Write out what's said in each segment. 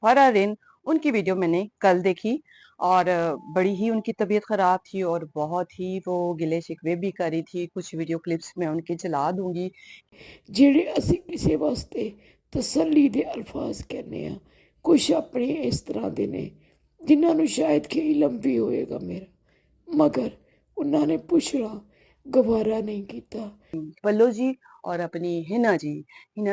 फराह रिन, उनकी वीडियो मैंने कल देखी और बड़ी ही उनकी तबीयत ख़राब थी और बहुत ही वो गिले शिकवे भी कर रही थी। कुछ वीडियो क्लिप्स मैं उनकी चला दूँगी। ਜਿਹੜੇ ਅਸੀਂ ਕਿਸੇ ਵਾਸਤੇ ਤਸੱਲੀ ਦੇ ਅਲਫਾਜ਼ ਕਹਿੰਦੇ ਆ, ਕੁਛ ਆਪਣੇ ਇਸ ਤਰ੍ਹਾਂ ਦੇ ਨੇ ਜਿਨ੍ਹਾਂ ਨੂੰ ਸ਼ਾਇਦ ਕਿ ਇਲਮ ਵੀ ਹੋਏਗਾ ਮੇਰਾ, ਮਗਰ ਉਹਨਾਂ ਨੇ ਪੁੱਛਣਾ ਗਵਾਰਾ ਨਹੀਂ ਕੀਤਾ। पल्लो जी और अपनी हिना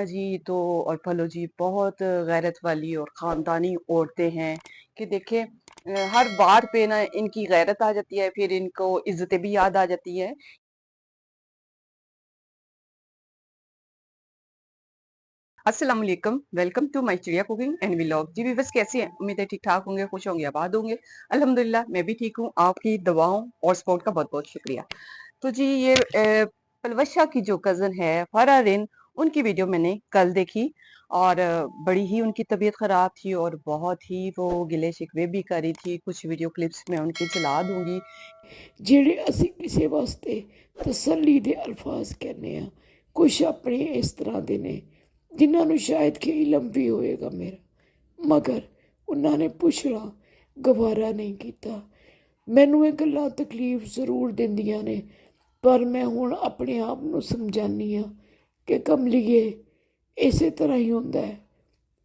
जी तो और पल्लो जी बहुत गैरत वाली और ख़ानदानी औरतें हैं कि देखिए हर बात पे ना इनकी गैरत आ जाती है, फिर इनको इज़्ज़तें भी याद आ जाती है। अस्सलाम वालेकुम, welcome to my Chidiya cooking and vlog. जी व्यूअर्स कैसे हैं? उम्मीद है ठीक-ठाक होंगे, खुश होंगे, आबाद होंगे। अल्हम्दुलिल्लाह मैं भी ठीक हूँ। आपकी दुआओं और सपोर्ट का बहुत-बहुत शुक्रिया। तो जी ये पलवशा की जो कज़न है फराह रिन, उनकी वीडियो मैंने कल देखी और बड़ी ही उनकी तबीयत ख़राब थी और बहुत ही वो गिले शिकवे भी कर रही थी। कुछ वीडियो क्लिप्स मैं उनकी चला दूँगी। ਜਿਹੜੇ ਅਸੀਂ ਕਿਸੇ ਵਾਸਤੇ ਤਸੱਲੀ ਦੇ ਅਲਫਾਜ਼ ਕਹਿੰਦੇ ਆ, ਕੁਛ ਆਪਣੇ ਇਸ ਤਰ੍ਹਾਂ ਦੇ ਨੇ ਜਿਨ੍ਹਾਂ ਨੂੰ ਸ਼ਾਇਦ ਕਿ ਇਲਮ ਵੀ ਹੋਏਗਾ ਮੇਰਾ, ਮਗਰ ਉਹਨਾਂ ਨੇ ਪੁੱਛਣਾ ਗਵਾਰਾ ਨਹੀਂ ਕੀਤਾ। ਮੈਨੂੰ ਇਹ ਗੱਲਾਂ ਤਕਲੀਫ ਜ਼ਰੂਰ ਦਿੰਦੀਆਂ ਨੇ, ਪਰ ਮੈਂ ਹੁਣ ਆਪਣੇ ਆਪ ਨੂੰ ਸਮਝਾਉਂਦੀ ਹਾਂ ਕਿ ਕਮਲੀਏ ਇਸੇ ਤਰ੍ਹਾਂ ਹੀ ਹੁੰਦਾ ਹੈ।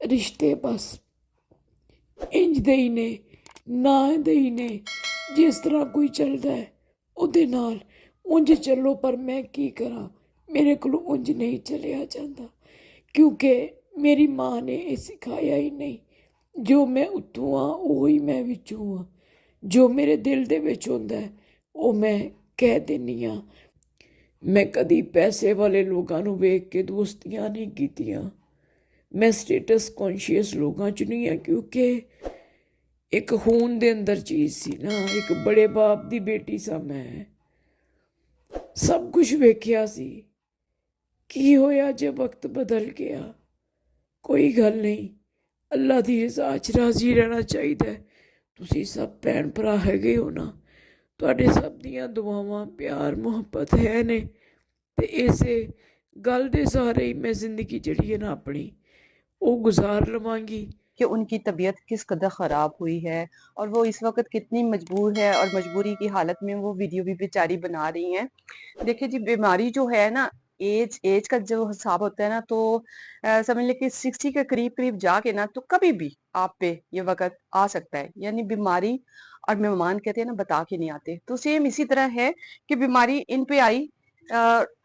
ਰਿਸ਼ਤੇ ਬਸ ਇੰਜ ਦੇ ਹੀ ਨੇ, ਨਾ ਦੇ ਹੀ ਨੇ। ਜਿਸ ਤਰ੍ਹਾਂ ਕੋਈ ਚੱਲਦਾ ਹੈ ਉਹਦੇ ਨਾਲ ਉਂਝ ਚੱਲੋ, ਪਰ ਮੈਂ ਕੀ ਕਰਾਂ, ਮੇਰੇ ਕੋਲੋਂ ਉਂਝ ਨਹੀਂ ਚੱਲਿਆ ਜਾਂਦਾ, ਕਿਉਂਕਿ ਮੇਰੀ ਮਾਂ ਨੇ ਇਹ ਸਿਖਾਇਆ ਹੀ ਨਹੀਂ। ਜੋ ਮੈਂ ਉੱਤੋਂ ਹਾਂ ਉਹੀ ਮੈਂ ਵਿੱਚੋਂ ਹਾਂ। ਜੋ ਮੇਰੇ ਦਿਲ ਦੇ ਵਿੱਚ ਹੁੰਦਾ ਹੈ ਉਹ ਮੈਂ ਕਹਿ ਦਿੰਦੀ ਹਾਂ। ਮੈਂ ਕਦੀ ਪੈਸੇ ਵਾਲੇ ਲੋਕਾਂ ਨੂੰ ਵੇਖ ਕੇ ਦੋਸਤੀਆਂ ਨਹੀਂ ਕੀਤੀਆਂ। ਮੈਂ ਸਟੇਟਸ ਕੌਨਸ਼ੀਅਸ ਲੋਕਾਂ 'ਚ ਨਹੀਂ ਹਾਂ, ਕਿਉਂਕਿ ਇੱਕ ਖੂਨ ਦੇ ਅੰਦਰ ਚੀਜ਼ ਸੀ ਨਾ। ਇੱਕ ਬੜੇ ਬਾਪ ਦੀ ਬੇਟੀ ਸਾਂ ਮੈਂ, ਸਭ ਕੁਝ ਵੇਖਿਆ ਸੀ। ਕੀ ਹੋਇਆ ਜੇ ਵਕਤ ਬਦਲ ਗਿਆ? ਕੋਈ ਗੱਲ ਨਹੀਂ, ਅੱਲਾ ਦੀ ਰਜ਼ਾ 'ਚ ਰਾਜ਼ੀ ਰਹਿਣਾ ਚਾਹੀਦਾ। ਤੁਸੀਂ ਸਭ ਭੈਣ ਭਰਾ ਹੈਗੇ ਹੋ ਨਾ, ਤੁਹਾਡੇ ਸਭ ਦੀਆਂ ਦੁਆਵਾਂ ਪਿਆਰ ਮੁਹੱਬਤ ਹੈ ਨੇ, ਤੇ ਇਸੇ ਗੱਲ ਦੇ ਸਹਾਰੇ ਹੀ ਮੈਂ ਜ਼ਿੰਦਗੀ ਜਿਹੜੀ ਹੈ ਨਾ ਆਪਣੀ ਉਹ ਗੁਜ਼ਾਰ ਲਵਾਂਗੀ। कि उनकी तबीयत किस कदर ख़राब हुई है और वो इस वक़्त कितनी मजबूर है और मजबूरी की हालत में वो वीडियो भी बेचारी बना रही हैं। देखिए जी बीमारी जो है ना, एज का जो हिसाब होता है ना, तो समझ लें कि 60 के करीब-करीब जाके ना तो कभी भी आप पे ये वक़्त आ सकता है। यानी बीमारी और मेहमान कहते हैं ना बता के नहीं आते। तो सेम इसी तरह है कि बीमारी इन पे आई अ,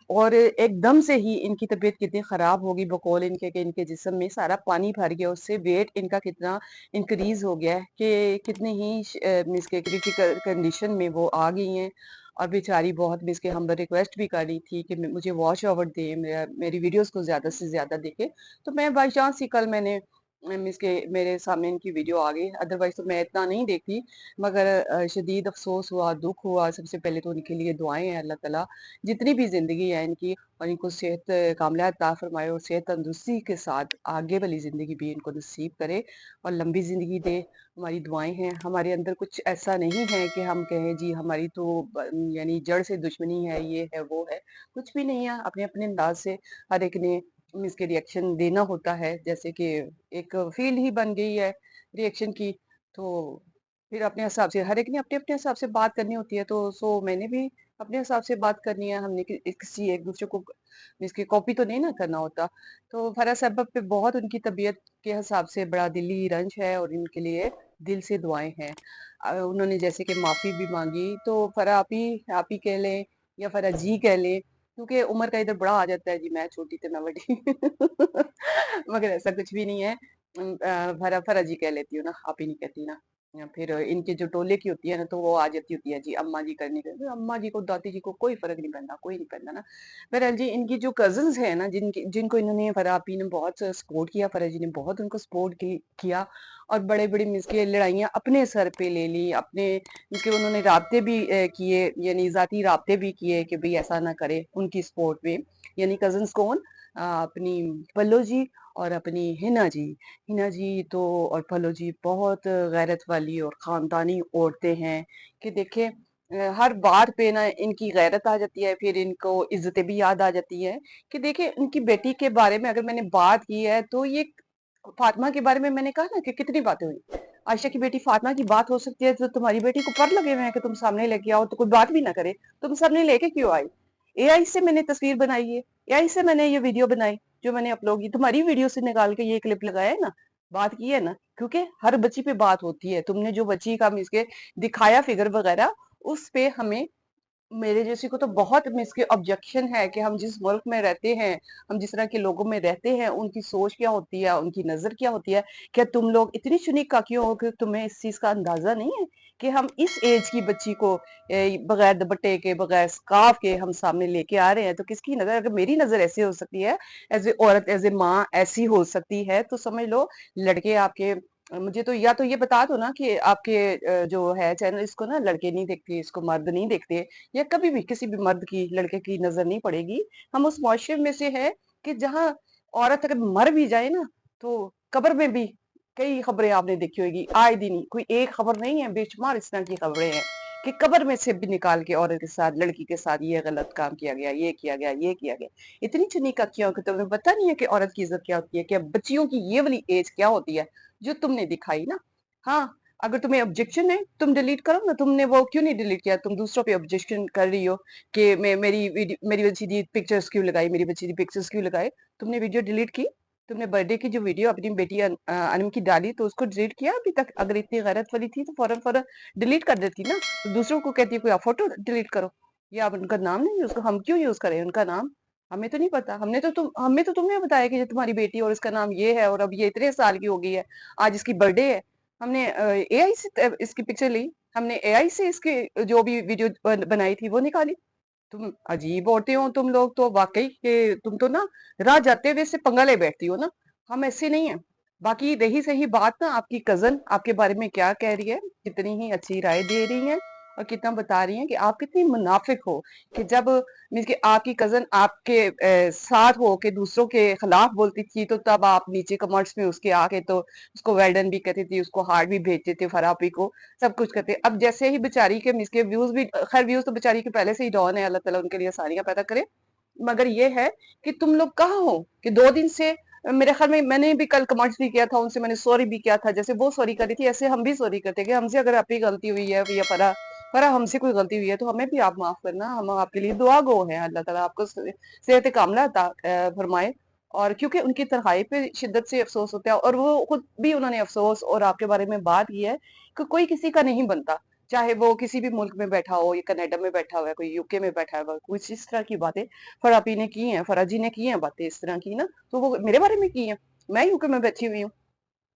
और एकदम से ही इनकी तबीयत कितनी ख़राब होगी बकौल इनके कि इनके जिस्म में सारा पानी भर गया, उससे वेट इनका कितना इंक्रीज़ हो गया है कि कितने ही मीन्स के क्रिटिकल कंडीशन में वो आ गई हैं। और बेचारी बहुत मीन्स के हम रिक्वेस्ट भी कर रही थी कि मुझे वॉच ओवर दें, मेरी वीडियोज़ को ज़्यादा से ज़्यादा देखें। तो मैं बाई चांस ही कल मैंने मीन्स के मेरे सामने इनकी वीडियो आ गई, अदरवाइज़ तो मैं इतना नहीं देखती। मगर शदीद अफ़सोस हुआ, दुःख हुआ। सबसे पहले तो उनके लिए दुआएँ हैं अल्लाह ताला जितनी भी ज़िंदगी है इनकी और इनको सेहत कामयाब अता फरमाए और सेहत तंदुरुस्ती के साथ आगे वाली ज़िंदगी भी इनको नसीब करे और लंबी ज़िंदगी दे। हमारी दुआएँ हैं। हमारे अंदर कुछ ऐसा नहीं है कि हम कहें जी हमारी तो यानी जड़ से दुश्मनी है, ये है, वो है। कुछ भी नहीं है। अपने-अपने अंदाज़ से हर एक ने इसके रिएक्शन देना होता है। जैसे कि एक फ़ील्ड ही बन गई है रिएक्शन की, तो फिर अपने हिसाब से हर एक ने अपने-अपने हिसाब से बात करनी होती है। तो सो मैंने भी अपने हिसाब से बात करनी है। हमने किसी एक दूसरे को इसकी कॉपी तो नहीं ना करना होता। तो फरा सबब पे बहुत उनकी तबीयत के हिसाब से बड़ा दिली रंज है और इनके लिए दिल से दुआएं हैं। उन्होंने जैसे कि माफ़ी भी मांगी, तो फरा आप ही कह लें या फरा जी कह लें, क्योंकि उम्र का इधर बड़ा आ जाता है जी, मैं छोटी तो मैं बड़ी मगर ऐसा कुछ भी नहीं है। फरा फरा जी कह लेती हूँ ना, आप ही नहीं कहती ना। या फिर इनके जो टोले की होती है ना, तो वो आ जाती होती है जी अम्मा जी करने के। तो अम्मा जी को दादी जी को कोई फ़र्क नहीं पड़ता, कोई नहीं पड़ता ना। बहरहाल जी इनकी जो कज़िन्स हैं ना, जिनको इन्होंने फ़राह आपी ने बहुत सपोर्ट किया, फ़राह जी ने बहुत उनको सपोर्ट किया और बड़े-बड़े मीन्स के लड़ाइयाँ अपने सर पे ले ली, अपने मीन्स के उन्होंने राब्ते भी किए, यानी ज़ाती राब्ते भी किए कि भई ऐसा ना करें उनकी सपोर्ट में। यानी कज़िन्स कौन? अपनी पल्लो जी और अपनी हिना जी तो और पल्लो जी बहुत गैरत वाली और ख़ानदानी औरतें हैं कि देखिए हर बात पे ना इनकी गैरत आ जाती है, फिर इनको इज़्ज़तें भी याद आ जाती हैं कि देखिए उनकी बेटी के बारे में अगर मैंने बात की है तो ये फातिमा के बारे में मैंने कहा ना कि कितनी बातें हुई। आयशा की बेटी फातिमा की बात हो सकती है तो तुम्हारी बेटी को पर लगे हुए हैं कि तुम सामने लेके आओ, तो कोई बात भी ना करे, तुम सामने लेके क्यों आई? एआई से मैंने तस्वीर बनाई है, एआई से मैंने ये वीडियो बनाई जो मैंने अपलोड की, तुम्हारी वीडियो से निकाल के ये क्लिप लगाया है ना, बात की है ना, क्योंकि हर बच्ची पे बात होती है। तुमने जो बच्ची का इसके दिखाया फिगर वगैरह, उस पे हमें, मेरे जैसी को तो बहुत इसके ऑब्जेक्शन है कि हम जिस मुल्क में रहते हैं, हम जिस तरह के लोगों में रहते हैं, उनकी सोच क्या होती है, उनकी नजर क्या होती है। क्या तुम लोग इतनी शुनिका क्यों हो कि तुम्हें इस चीज का अंदाजा नहीं है कि हम इस एज की बच्ची को बगैर दुपट्टे के, बगैर स्कार्फ के हम सामने लेके आ रहे हैं? तो किसकी नजर, अगर मेरी नजर ऐसी हो सकती है एज ए औरत, एज ए माँ ऐसी हो सकती है, तो समझ लो लड़के आपके, मुझे तो या तो ये बता दो ना कि आपके जो है चैनल, इसको ना लड़के नहीं देखते, इसको मर्द नहीं देखते, या कभी भी किसी भी मर्द की, लड़के की नजर नहीं पड़ेगी। हम उस मुआशरे में से है कि जहां औरत अगर मर भी जाए ना, तो कब्र में भी कई खबरें आपने देखी होगी, आए दिन ही, कोई एक खबर नहीं है, बेशुमार इस तरह की खबरें हैं कि कब्र में से भी निकाल के औरत के साथ, लड़की के साथ ये गलत काम किया गया, ये किया गया, ये किया गया। इतनी चुनी का क्यों कि तुम्हें पता नहीं है कि औरत की इज्जत क्या होती है, कि बच्चियों की ये वाली एज क्या होती है जो तुमने दिखाई ना। हाँ, अगर तुम्हें ऑब्जेक्शन है तुम डिलीट करो ना, तुमने वो क्यों नहीं डिलीट किया? तुम दूसरों पे ऑब्जेक्शन कर रही हो कि मेरी बच्ची की पिक्चर्स क्यों लगाई, मेरी बच्ची की पिक्चर्स क्यों लगाए? तुमने वीडियो डिलीट की? तुमने बर्थडे की जो वीडियो अपनी बेटी अनम की डाली, तो उसको डिलीट किया अभी तक? अगर इतनी गैरत वाली थी तो फौरन फौरन डिलीट कर देती ना। तो दूसरों को कहती है कोई आप फोटो डिलीट करो, या आप उनका नाम नहीं यूज करो। हम क्यों यूज करें उनका नाम? हमें तो नहीं पता, हमें तो तुम्हें बताया कि ये तुम्हारी बेटी और इसका नाम ये है, और अब ये इतने साल की हो गई है, आज इसकी बर्थडे है। हमने एआई से इसकी पिक्चर ली, हमने एआई से इसकी जो भी वीडियो बनाई थी वो निकाली। तुम अजीब औरतें हो तुम लोग तो वाकई के, तुम तो ना राह जाते हुए से पंगा ले बैठती हो ना। हम ऐसे नहीं है। बाकी रही सही बात ना, आपकी कजन आपके बारे में क्या कह रही है, कितनी ही अच्छी राय दे रही है, और कितना बता रही है कि आप कितनी मुनाफिक हो, कि जब मीन्स कि आपकी कजन आपके साथ हो के दूसरों के खिलाफ बोलती थी, तो तब आप नीचे कमेंट्स में उसके आके तो उसको वेल्डन भी कहती थी, उसको हार्ट भी भेजते थे, फरापी को सब कुछ करते। अब जैसे ही बेचारी के मिसके व्यूज भी, खैर व्यूज तो बेचारी के पहले से ही डाउन है, अल्लाह ताला उनके लिए आसानियां पैदा करे। मगर ये है कि तुम लोग कहाँ हो कि 2 दिन से, मेरे ख्याल में मैंने भी कल कमेंट्स भी किया था उनसे, मैंने सॉरी भी किया था, जैसे वो सॉरी कर रही थी ऐसे हम भी सॉरी करते कि हमसे अगर आपकी गलती हुई है, या फरा फरा हमसे कोई गलती हुई है तो हमें भी आप माफ करना, हम आपके लिए दुआ गो हैं, अल्लाह ताला आपको सेहत कामला अता फरमाए। और क्योंकि उनकी तन्हाई पे शिद्दत से अफसोस होता है, और वो खुद भी उन्होंने अफसोस और आपके बारे में बात की है कि कोई किसी का नहीं बनता, चाहे वो किसी भी मुल्क में बैठा हो, या कनाडा में बैठा हुआ है, कोई यूके में बैठा हुआ है, कुछ इस तरह की बातें फरापी ने की हैं, फराजी ने की हैं बातें इस तरह की ना, तो वो मेरे बारे में की हैं। मैं यूके में बैठी हुई हूँ,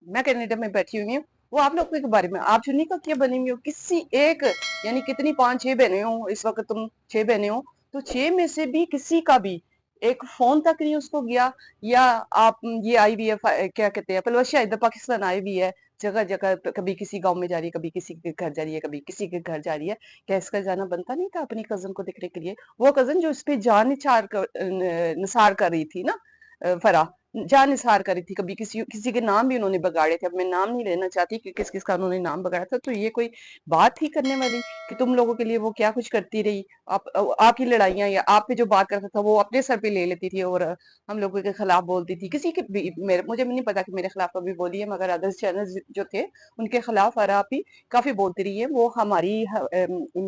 मैं कनाडा में बैठी हुई हूँ, वो आप लोग के बारे में, आप चुन्नी का क्या बनी हुई हो किसी एक, यानी कितनी 5-6 बहनें हो इस वक्त, तुम 6 बहनें हो, तो 6 में से भी किसी का भी एक फोन तक नहीं उसको गया, या आप ये आई भी है, क्या कहते हैं, पलवशिया इधर पाकिस्तान आई भी है, जगह जगह कभी किसी गांव में जा रही है, कभी किसी के घर जा रही है, कभी किसी के घर जा रही है। क्या इसका जाना बनता नहीं था अपनी कजन को देखने के लिए? वो कजन जो इस पे जान निसार कर रही थी ना, फरा जान निसार कर रही थी, कभी किसी किसी के नाम भी उन्होंने बगाड़े थे। अब मैं नाम नहीं लेना चाहती कि किस किस का उन्होंने नाम बगाड़ा था, तो ये कोई बात थी करने वाली कि तुम लोगों के लिए वो क्या कुछ करती रही? आपकी लड़ाइयां, या आप पे जो बात करता था वो अपने सर पे ले लेती थी, और हम लोगों के खिलाफ बोलती थी, किसी के भी, मुझे नहीं पता कि मेरे खिलाफ कभी बोली है, मगर अदर्स चैनल जो थे उनके खिलाफ आप ही काफी बोलती रही है। वो हमारी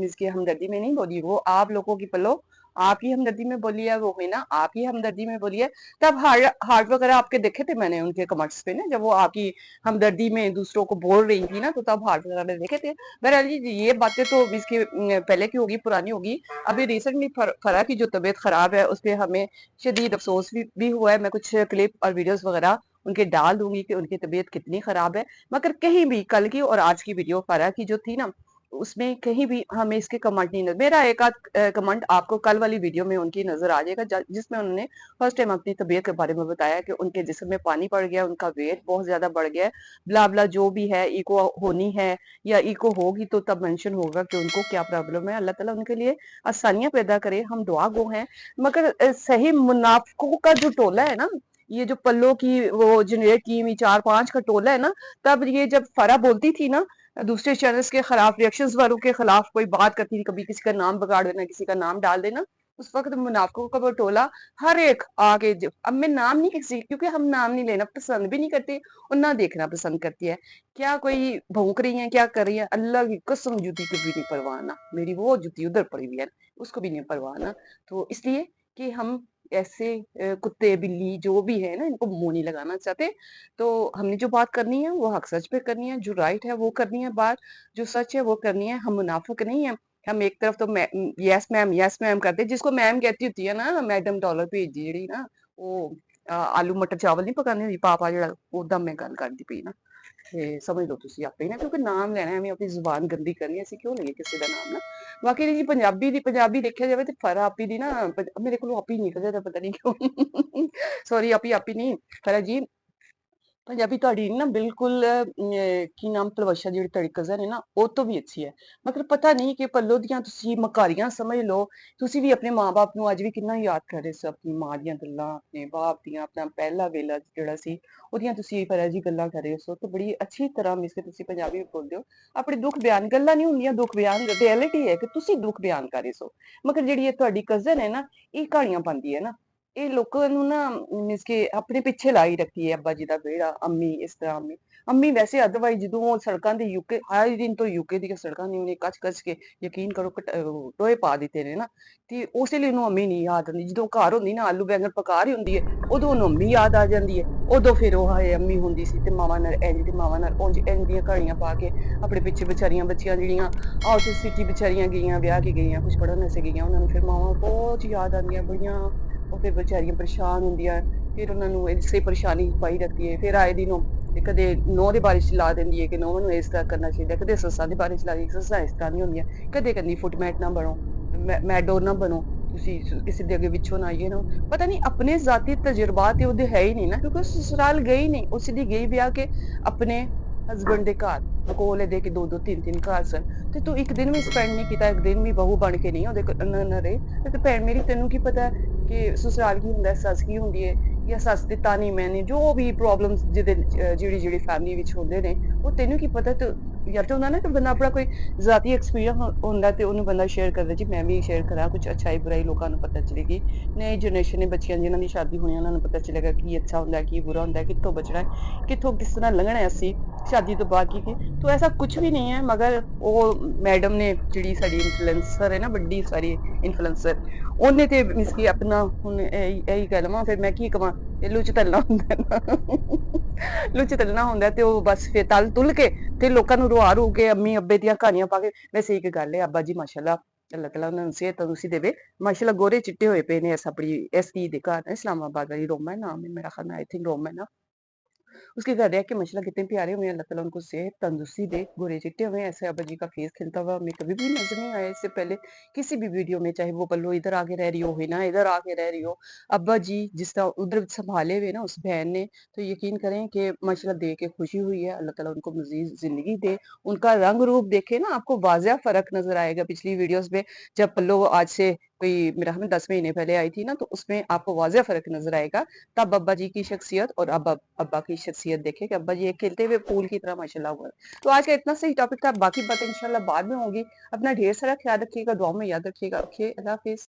इसकी हमदर्दी में नहीं बोली, वो आप लोगों की पलो आप ही हमदर्दी में बोली है, वो हुई ना आप ही हमदर्दी में बोली है। तब हार्ट वगैरह आपके देखे थे मैंने उनके कमेंट्स पे ना, जब वो आपकी हमदर्दी में दूसरों को बोल रही थी ना, तो तब हार्ट वगैरह देखे थे। बहरहाल जी, ये बातें तो इसकी पहले की होगी, पुरानी होगी। अभी रिसेंटली फरा की जो तबीयत खराब है उस पर हमें शदीद अफसोस भी हुआ है। मैं कुछ क्लिप और वीडियोस वगैरह उनके डाल दूंगी कि उनकी तबीयत कितनी खराब है। मगर कहीं भी कल की और आज की वीडियो फरा की जो थी ना, उसमें कहीं भी हमें इसके कमेंट नहीं नजर, मेरा एक आध कमेंट आपको कल वाली वीडियो में उनकी नजर आ जाएगा, जिसमें उन्होंने फर्स्ट टाइम अपनी तबीयत के बारे में बताया कि उनके जिस्म में पानी पड़ गया, उनका वेट बहुत ज्यादा बढ़ गया है, ब्ला ब्ला जो भी है, इको होनी है या इको होगी तो तब मेंशन होगा कि उनको क्या प्रॉब्लम है। अल्लाह ताला उनके लिए आसानियां पैदा करे, हम दुआ गो हैं। मगर सही मुनाफिकों का जो टोला है ना, ये जो पल्लो की वो जनरेट की हुई 4-5 का टोला है ना, तब ये जब फरा बोलती थी ना दूसरे चैनल्स के खिलाफ, रिएक्शंस वालों के खिलाफ कोई बात करती थी, कभी किसी का नाम बगाड़ देना, किसी का नाम डाल देना, उस वक़्त मुनाफ़िकों का वो टोला हर एक आके ज अब मैं नाम नहीं किसी क्योंकि हम नाम नहीं लेना पसंद भी नहीं करते और ना देखना पसंद करती है। क्या कोई भौंक रही है, क्या कर रही है, अल्लाह की कसम जूती की भी नहीं परवाह ना, मेरी वो जूती उधर पड़ी हुई है, उसको भी नहीं परवाह ना। तो इसलिए कि हम ऐसे कुत्ते, बिल्ली जो भी है ना इनको मुँह नहीं लगाना चाहते। तो हमने जो बात करनी है वो हक सच पे करनी है, जो राइट है वो करनी है बात, जो सच है वो करनी है। हम मुनाफ़िक नहीं हैं। हम एक तरफ तो यस मैम करते जिसको मैम कहती होती है ना मैडम डॉलर भेजदी ਜਿਹੜੀ ਨਾ ਉਹ ਆਲੂ ਮਟਰ ਚਾਵਲ ਨਹੀਂ ਪਕਾਉਂਦੀ ਹੁੰਦੀ ਪਾਪਾ ਜਿਹੜਾ ਉਹਦਾ ਮੈਂ ਗੱਲ ਕਰਦੀ ਪਈ ਨਾ ਤੇ ਸਮਝ ਲਓ ਤੁਸੀਂ ਆਪੇ ਹੀ ਨਾ ਕਿਉਂਕਿ ਨਾਮ ਲੈਣਾ ਐਵੇਂ ਆਪਣੀ ਜ਼ੁਬਾਨ ਗੰਦੀ ਕਰਨੀ ਅਸੀਂ ਕਿਉਂ ਲਈਏ ਕਿਸੇ ਦਾ ਨਾਮ ਨਾ ਬਾਕੀ ਜੀ ਪੰਜਾਬੀ ਦੇਖਿਆ ਜਾਵੇ ਤੇ ਫਰਾ ਆਪੀ ਦੀ ਨਾ ਮੇਰੇ ਕੋਲੋਂ ਆਪੀ ਨਿਕਲ ਜਾਂਦਾ ਪਤਾ ਨਹੀਂ ਕਿਉਂ ਸੌਰੀ ਆਪੀ ਨਹੀਂ ਫਰਾ ਜੀ ਪੰਜਾਬੀ ਤੁਹਾਡੀ ਨਾ ਬਿਲਕੁਲ ਕੀ ਨਾਮ ਤਲਵਸ਼ਾ ਜਿਹੜੀ ਤੁਹਾਡੀ ਕਜ਼ਨ ਹੈ ਨਾ ਉਹ ਤੋਂ ਵੀ ਅੱਛੀ ਹੈ ਮਤਲਬ ਪਤਾ ਨਹੀਂ ਕਿ ਪੱਲੋ ਦੀਆਂ ਤੁਸੀਂ ਮਕਾਰੀਆਂ ਸਮਝ ਲਓ ਤੁਸੀਂ ਵੀ ਆਪਣੇ ਮਾਂ-ਬਾਪ ਨੂੰ ਅੱਜ ਵੀ ਕਿੰਨਾ ਯਾਦ ਕਰ ਰਹੇ ਸੀ ਆਪਣੀ ਮਾਂ ਦੀਆਂ ਗੱਲਾਂ ਆਪਣੇ ਬਾਪ ਦੀਆਂ ਆਪਣਾ ਪਹਿਲਾ ਵੇਲਾ ਜਿਹੜਾ ਸੀ ਉਹਦੀਆਂ ਤੁਸੀਂ ਫਰਾ ਜੀ ਗੱਲਾਂ ਕਰ ਰਹੇ ਹੋ ਤੇ ਬੜੀ ਅੱਛੀ ਤਰ੍ਹਾਂ ਮਿਸ ਕੇ ਤੁਸੀਂ ਪੰਜਾਬੀ ਵਿੱਚ ਬੋਲਦੇ ਹੋ ਆਪਣੇ ਦੁੱਖ ਬਿਆਨ ਗੱਲਾਂ ਨਹੀਂ ਹੁੰਦੀਆਂ ਦੁੱਖ ਬਿਆਨ ਰਿਐਲਿਟੀ ਹੈ ਕਿ ਤੁਸੀਂ ਦੁੱਖ ਬਿਆਨ ਕਰ ਰਹੇ ਹੋ ਮਗਰ ਜਿਹੜੀ ਇਹ ਤੁਹਾਡੀ ਕਜ਼ਨ ਹੈ ਨਾ ਇਹ ਕਹਾਣੀਆਂ ਪਾਉਂਦੀ ਹੈ ਨਾ ਇਹ ਲੋਕਾਂ ਨੂੰ ਨਾ ਮੀਨਸ ਕਿ ਆਪਣੇ ਪਿੱਛੇ ਲਾਈ ਰੱਖੀ ਹੈ ਅੱਬਾ ਜੀ ਦਾ ਵਿਹੜਾ ਅੰਮੀ ਇਸ ਤਰ੍ਹਾਂ ਅੰਮੀ ਵੈਸੇ ਅਦਰਵਾਈਜ਼ ਜਦੋਂ ਉਹ ਸੜਕਾਂ ਦੇ ਯੂਕੇ ਹਰ ਦਿਨ ਤੋਂ ਯੂਕੇ ਦੀਆਂ ਸੜਕਾਂ ਨੇ ਉਹਨੇ ਕੱਚ ਕੇ ਯਕੀਨ ਕਰੋ ਟੋਏ ਪਾ ਦਿੱਤੇ ਨੇ ਨਾ ਤੇ ਉਸੇ ਲਈ ਉਹਨੂੰ ਅੰਮੀ ਨਹੀਂ ਯਾਦ ਆਉਂਦੀ ਜਦੋਂ ਘਰ ਹੁੰਦੀ ਨਾ ਆਲੂ ਬੈਂਗਣ ਪਕਾ ਰਹੀ ਹੁੰਦੀ ਹੈ ਉਦੋਂ ਉਹਨੂੰ ਅੰਮੀ ਯਾਦ ਆ ਜਾਂਦੀ ਹੈ ਉਦੋਂ ਫਿਰ ਉਹ ਹਾਏ ਅੰਮੀ ਹੁੰਦੀ ਸੀ ਤੇ ਮਾਵਾਂ ਨਾਲ ਇੰਝ ਤੇ ਮਾਵਾਂ ਨਾਲ ਉਂਝ ਇੰਝ ਦੀਆਂ ਕਹਾਣੀਆਂ ਪਾ ਕੇ ਆਪਣੇ ਪਿੱਛੇ ਵਿਚਾਰੀਆਂ ਬੱਚੀਆਂ ਜਿਹੜੀਆਂ ਆਊਟ ਸਿਟੀ ਵਿਚਾਰੀਆਂ ਗਈਆਂ ਵਿਆਹ ਕੇ ਗਈਆਂ ਕੁਝ ਪੜ੍ਹਨ ਵਾਸਤੇ ਗਈਆਂ ਉਹਨਾਂ ਨੂੰ ਫਿਰ ਮਾਵਾਂ ਬਹੁਤ ਯਾਦ ਆਉਂਦੀਆਂ ਬੜੀਆਂ ਉਹ ਫਿਰ ਵਿਚਾਰੀਆਂ ਪਰੇਸ਼ਾਨ ਹੁੰਦੀਆਂ ਫਿਰ ਉਹਨਾਂ ਨੂੰ ਇਸੇ ਪਰੇਸ਼ਾਨੀ ਪਾਈ ਰੱਖਦੀ ਹੈ ਫਿਰ ਆਏ ਦਿਨ ਉਹ ਤੇ ਕਦੇ ਨੂੰਹ ਦੇ ਬਾਰੇ ਚ ਲਾ ਦਿੰਦੀ ਹੈ ਕਿ ਨੂੰਹ ਨੂੰ ਇਸ ਤਰ੍ਹਾਂ ਕਰਨਾ ਚਾਹੀਦਾ ਕਦੇ ਸੱਸਾਂ ਦੇ ਬਾਰੇ ਚ ਲਾ ਦਿੰਦੀ ਸੱਸਾਂ ਇਸ ਤਰ੍ਹਾਂ ਨਹੀਂ ਹੁੰਦੀਆਂ ਕਦੇ ਕਹਿੰਦੀ ਫੁੱਟਮੈਟ ਨਾ ਬਣੋ ਮੈਡੋਰ ਨਾ ਬਣੋ ਤੁਸੀਂ ਕਿਸੇ ਦੇ ਅੱਗੇ ਵਿਛੋ ਨਾ ਆਈਏ ਨਾ ਪਤਾ ਨਹੀਂ ਆਪਣੇ ਜ਼ਾਤੀ ਤਜਰਬਾਤ ਤੇ ਉਹਦੇ ਹੈ ਹੀ ਨਹੀਂ ਨਾ ਕਿਉਂਕਿ ਉਹ ਸਸੁਰਾਲ ਗਈ ਨਹੀਂ ਉਹ ਸਿੱਧੀ ਗਈ ਵਿਆਹ ਕੇ ਆਪਣੇ ਹਸਬੰਡ ਦੇ ਘਰ ਕੋਲੇ ਦੇ ਕੇ ਦੋ ਦੋ ਤਿੰਨ ਘਰ ਸਨ ਤੇ ਤੂੰ ਇੱਕ ਦਿਨ ਵੀ ਸਪੈਂਡ ਨਹੀਂ ਕੀਤਾ ਇੱਕ ਦਿਨ ਵੀ ਬਹੂ ਬਣ ਕੇ ਨਹੀਂ ਉਹਦੇ ਨਾ ਰਹੇ ਤੇ ਭੈਣ ਮੇਰੀ ਤੈਨੂੰ ਕੀ ਪਤਾ ਕਿ ਸਸੁਰਾਲ ਕੀ ਹੁੰਦਾ ਸੱਸ ਕੀ ਹੁੰਦੀ ਹੈ ਜਾਂ ਸੱਸ ਦੇ ਤਾਨੀ ਮੈਨੇ ਜੋ ਵੀ ਪ੍ਰੋਬਲਮਸ ਜਿਹਦੇ ਜਿਹੜੀ ਫੈਮਿਲੀ ਵਿੱਚ ਹੁੰਦੇ ਨੇ ਉਹ ਤੈਨੂੰ ਕੀ ਪਤਾ ਤੇ ਯਾਰ ਤਾਂ ਹੁੰਦਾ ਨਾ ਕਿ ਬੰਦਾ ਆਪਣਾ ਕੋਈ ਜ਼ਾਤੀ ਐਕਸਪੀਰੀਅੰਸ ਹੁੰਦਾ ਤੇ ਉਹਨੂੰ ਬੰਦਾ ਸ਼ੇਅਰ ਕਰਦਾ ਜੀ ਮੈਂ ਵੀ ਸ਼ੇਅਰ ਕਰਾਂ ਕੁਝ ਅੱਛਾਈ ਬੁਰਾਈ ਲੋਕਾਂ ਨੂੰ ਪਤਾ ਚੱਲੇਗੀ ਨਈ ਜਨਰੇਸ਼ਨ ਦੇ ਬੱਚਿਆਂ ਜਿਨ੍ਹਾਂ ਦੀ ਸ਼ਾਦੀ ਹੋਣੀ ਉਹਨਾਂ ਨੂੰ ਪਤਾ ਚੱਲੇਗਾ ਕੀ ਅੱਛਾ ਹੁੰਦਾ ਕੀ ਬੁਰਾ ਹੁੰਦਾ ਕਿੱਥੋਂ ਬਚਣਾ ਹੈ ਕਿੱਥੋਂ ਕਿਸ ਤਰ੍ਹਾਂ ਲੰਘਣਾ ਹੈ ਅਸੀਂ शादी तो बाद की तो ऐसा कुछ भी नहीं है मगर वो मैडम ने ਜਿਹੜੀ ਸਾਡੀ ਇਨਫਲੂਐਂਸਰ ਹੈ ਨਾ ਵੱਡੀ ਸਾਰੀ ਇਨਫਲੂਐਂਸਰ ਉਹਨੇ ਤੇ ਮਿਸ ਕੀ ਆਪਣਾ ਹੁਣ ਇਹੀ ਕਹਿ ਲਵਾਂ ਫਿਰ ਮੈਂ ਕੀ ਕਵਾਂ ਇਹ ਲੁੱਚ ਤਲਣਾ ਹੁੰਦਾ ਨਾ ਲੁੱਚ ਤਲਣਾ ਹੁੰਦਾ ਤੇ ਉਹ ਬਸ ਫਿਰ ਤਲ ਤੁਲ ਕੇ ਤੇ ਲੋਕਾਂ ਨੂੰ ਰਵਾ ਰੂ ਕੇ ਅੰਮੀ ਅੱਬੇ ਦੀਆਂ ਕਹਾਣੀਆਂ ਪਾ ਕੇ ਵੈਸੇ ਇੱਕ ਗੱਲ ਹੈ ਅੱਬਾ ਜੀ ਮਾਸ਼ਾਅੱਲਾ ਅੱਲਾਹ ਤਾਲਾ ਉਹਨਾਂ ਨੂੰ ਸਿਹਤ ਤੰਦਰੁਸਤੀ ਦੇਵੇ ਮਾਸ਼ਾਅੱਲਾ ਗੋਰੇ ਚਿੱਟੇ ਹੋਏ ਪਏ ਨੇ ਆਪਣੀ ਇਸ ਦੀ ਦੇ ਘਰ ਇਸਲਾਮਾਬਾਦ ਵਾਲੀ ਰੋਮਾ ਨਾਮ ਹੈ ਮੇਰਾ ਖਾਨਾ आई थिंक रोम है ना उसके घर रह के माशाल्लाह कितने प्यारे हुए हैं अल्लाह ताला उनको सेहत तंदुरुस्ती दे गोरे चिट्टे हुए ऐसे अब्बा जी का फेस खिलता हुआ हमें कभी भी नजर नहीं आया इससे पहले किसी भी वीडियो में चाहे वो पल्लो इधर आके रह रही हो हिना इधर आके रह रही हो अब्बा जी जिस तरह उधर संभाले हुए ना उस बहन ने तो यकीन करें कि माशाल्लाह देख के खुशी हुई है अल्लाह ताला उनको मजीद जिंदगी दे उनका रंग रूप देखे ना आपको वाजिया फर्क नजर आएगा पिछली वीडियोस में जब पल्लो आज से कोई मेरा हमें 10 महीने पहले आई थी ना तो उसमें आपको वाजिया फर्क नजर आएगा तब अब्बा जी की शख्सियत और अब अब्बा की शख्सियत देखे कि अब्बा जी एक खिलते हुए फूल की तरह माशाल्लाह हुआ है। तो आज का इतना सही टॉपिक था बाकी बातें इंशाल्लाह बाद में होंगी अपना ढेर सारा ख्याल रखिएगा दुआ में याद रखिएगा ओके अल्लाह हाफिज।